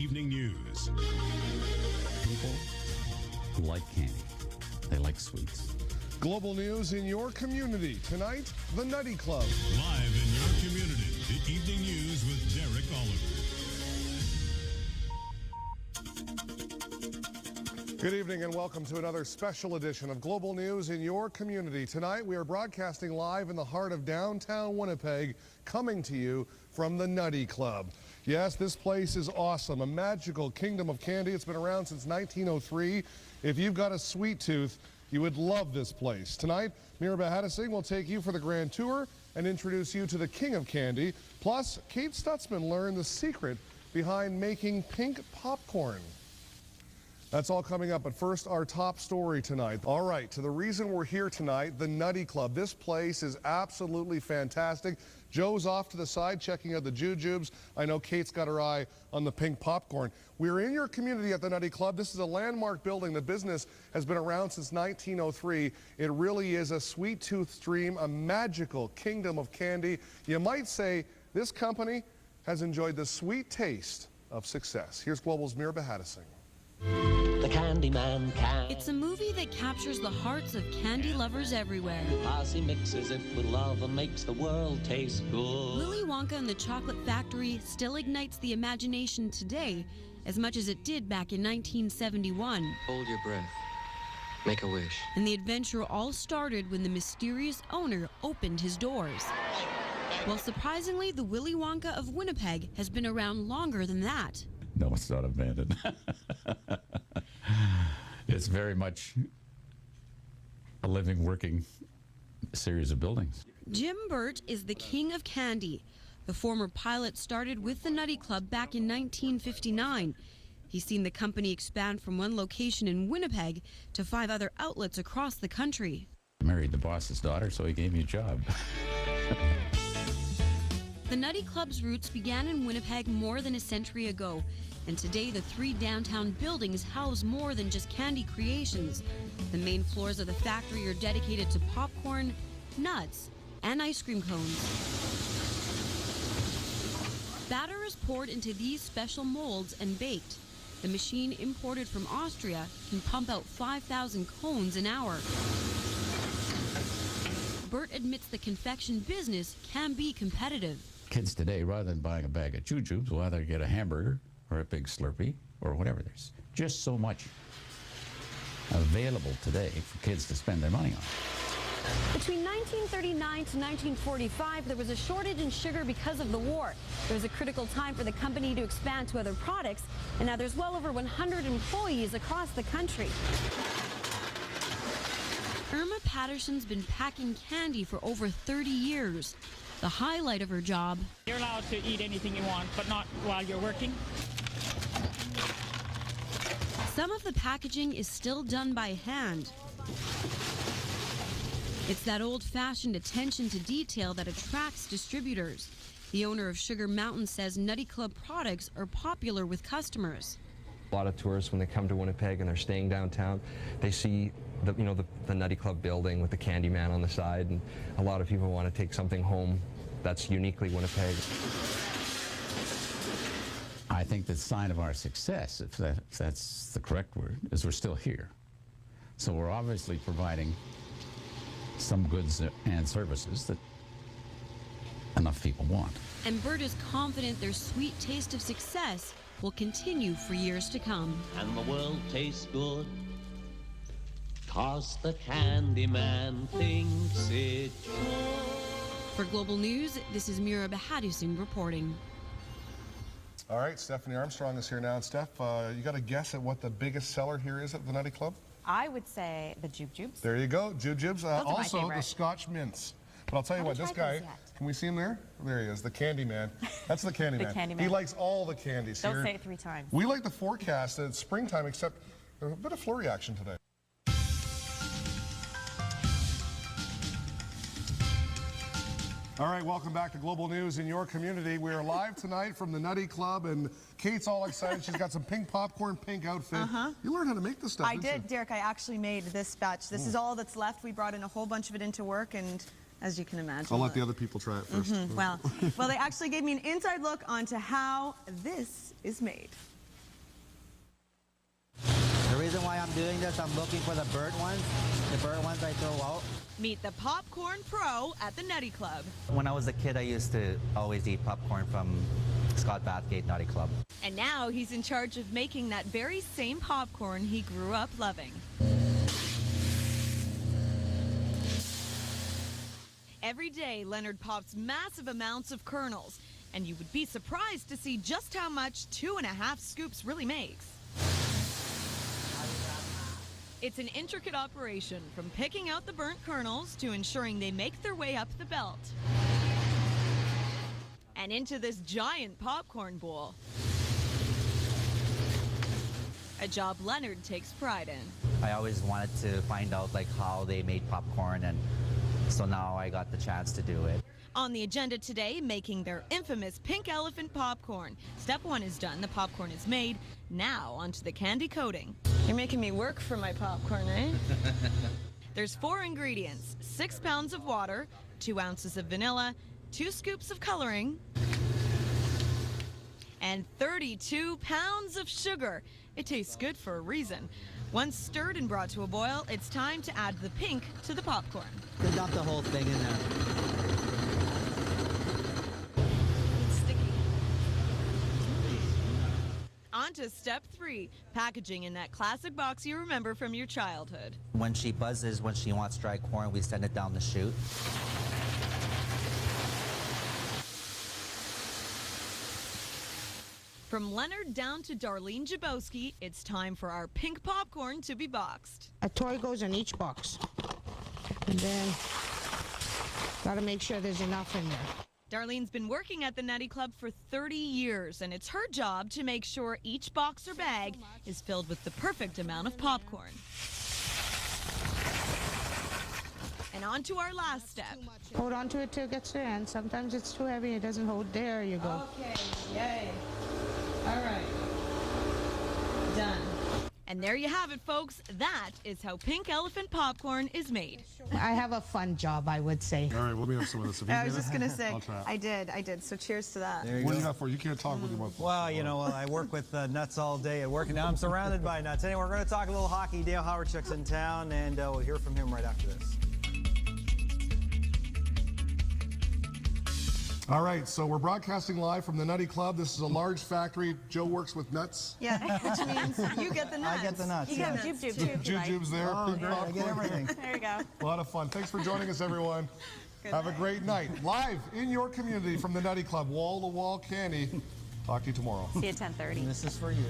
Evening News. People like candy. They like sweets. Global news in your community. Tonight, the Nutty Club. Live in your community, the Evening News with Derek Oliver. Good evening and welcome to another special edition of Global News in your community. Tonight, we are broadcasting live in the heart of downtown Winnipeg, coming to you from the Nutty Club. Yes, this place is awesome, a magical kingdom of candy. It's been around since 1903. If you've got a sweet tooth, you would love this place. Tonight, Mira Bahadising will take you for the grand tour and introduce you to the king of candy. Plus, Kate Stutzman learned the secret behind making pink popcorn. That's all coming up, but first, our top story tonight. All right, to the reason we're here tonight, the Nutty Club. This place is absolutely fantastic. Joe's off to the side checking out the jujubes. I know Kate's got her eye on the pink popcorn. We're in your community at the Nutty Club. This is a landmark building. The business has been around since 1903. It really is a sweet tooth dream, a magical kingdom of candy. You might say this company has enjoyed the sweet taste of success. Here's Global's Mira Bahadising. The Candyman can. It's a movie that captures the hearts of candy lovers everywhere. He mixes it with love and makes the world taste good. Willy Wonka and the Chocolate Factory still ignites the imagination today as much as it did back in 1971. Hold your breath. Make a wish. And the adventure all started when the mysterious owner opened his doors. Well, surprisingly, the Willy Wonka of Winnipeg has been around longer than that. No, it's not abandoned. It's very much a living, working series of buildings. Jim Burt is the king of candy. The former pilot started with the Nutty Club back in 1959. He's seen the company expand from one location in Winnipeg to 5 other outlets across the country. I married the boss's daughter, so he gave me a job. The Nutty Club's roots began in Winnipeg more than a century ago, and today the 3 downtown buildings house more than just candy creations. The main floors of the factory are dedicated to popcorn, nuts, and ice cream cones. Batter is poured into these special molds and baked. The machine imported from Austria can pump out 5,000 cones an hour. Burt admits the confection business can be competitive. Kids today, rather than buying a bag of jujubes, will either get a hamburger or a big Slurpee or whatever. There's just so much available today for kids to spend their money on. Between 1939 to 1945, there was a shortage in sugar because of the war. It was a critical time for the company to expand to other products, and now there's well over 100 employees across the country. Irma Patterson's been packing candy for over 30 years. The highlight of her job. You're allowed to eat anything you want, but not while you're working. Some of the packaging is still done by hand. It's that old-fashioned attention to detail that attracts distributors. The owner of Sugar Mountain says Nutty Club products are popular with customers. A lot of tourists, when they come to Winnipeg and they're staying downtown, they see the Nutty Club building with the Candyman on the side, and a lot of people want to take something home that's uniquely Winnipeg. I think the sign of our success, if that's the correct word, is we're still here. So we're obviously providing some goods and services that enough people want. And Burt is confident their sweet taste of success will continue for years to come. And the world tastes good, 'cause the Candyman thinks it should. For Global News, this is Mira Bahadising reporting. All right, Stephanie Armstrong is here now. And Steph, you got a guess at what the biggest seller here is at the Nutty Club? I would say the jujubes. There you go, jujubes. Also, my the Scotch mints. But I'll tell you what, this guy, can we see him there? There he is, the Candyman. That's the Candyman. The Candyman. He likes all the candies. Don't say it 3 times. We like the forecast that it's springtime, except there's a bit of flurry action today. All right, welcome back to Global News in your community. We are live tonight from the Nutty Club, and Kate's all excited. She's got some pink popcorn, pink outfit. You learned how to make this stuff, I didn't did, you? Derek. I actually made this batch. This is all that's left. We brought in a whole bunch of it into work, and as you can imagine. I'll let the other people try it first. Well, they actually gave me an inside look onto how this is made. reason why I'm doing this, I'm looking for the burnt ones. The burnt ones I throw out. Meet the popcorn pro at the Nutty Club. When I was a kid, I used to always eat popcorn from Scott Bathgate Nutty Club. And now he's in charge of making that very same popcorn he grew up loving. Every day, Leonard pops massive amounts of kernels, and you would be surprised to see just how much 2.5 scoops really makes. It's an intricate operation, from picking out the burnt kernels to ensuring they make their way up the belt and into this giant popcorn bowl. A job Leonard takes pride in. I always wanted to find out like how they made popcorn, and so now I got the chance to do it. On the agenda today, making their infamous pink elephant popcorn. Step 1 is done, the popcorn is made. Now onto the candy coating. You're making me work for my popcorn, eh? There's 4 ingredients: 6 pounds of water, 2 ounces of vanilla, 2 scoops of coloring, and 32 pounds of sugar. It tastes good for a reason. Once stirred and brought to a boil, it's time to add the pink to the popcorn. They dump the whole thing in there. It's sticky. On to step 3, packaging in that classic box you remember from your childhood. When she buzzes, when she wants dry corn, we send it down the chute. From Leonard down to Darlene Jabowski, it's time for our pink popcorn to be boxed. A toy goes in each box. And then, gotta make sure there's enough in there. Darlene's been working at the Nutty Club for 30 years, and it's her job to make sure each box or bag is filled with the perfect amount of popcorn. And on to our last step. Hold on to it till it gets there, and sometimes it's too heavy, it doesn't hold. There you go. Okay, yay. All right. Done. And there you have it, folks. That is how pink elephant popcorn is made. I have a fun job, I would say. All right, let me have some of this. I was just going to say, I'll try it. I did. So cheers to that. What do you got for? You can't talk with your mouth. Well, you know, I work with nuts all day at work, and now I'm surrounded by nuts. Anyway, we're going to talk a little hockey. Dale Howardchuk's in town, and we'll hear from him right after this. All right, so we're broadcasting live from the Nutty Club. This is a large factory. Joe works with nuts. Yeah, which means you get the nuts. I get the nuts. You yeah. get jujubes. Jujubes there. Oh, pink great. I get popcorn. everything. There you go. A lot of fun. Thanks for joining us, everyone. Have a great night. Live in your community from the Nutty Club. Wall-to-wall candy. Talk to you tomorrow. See you at 10:30. This is for you.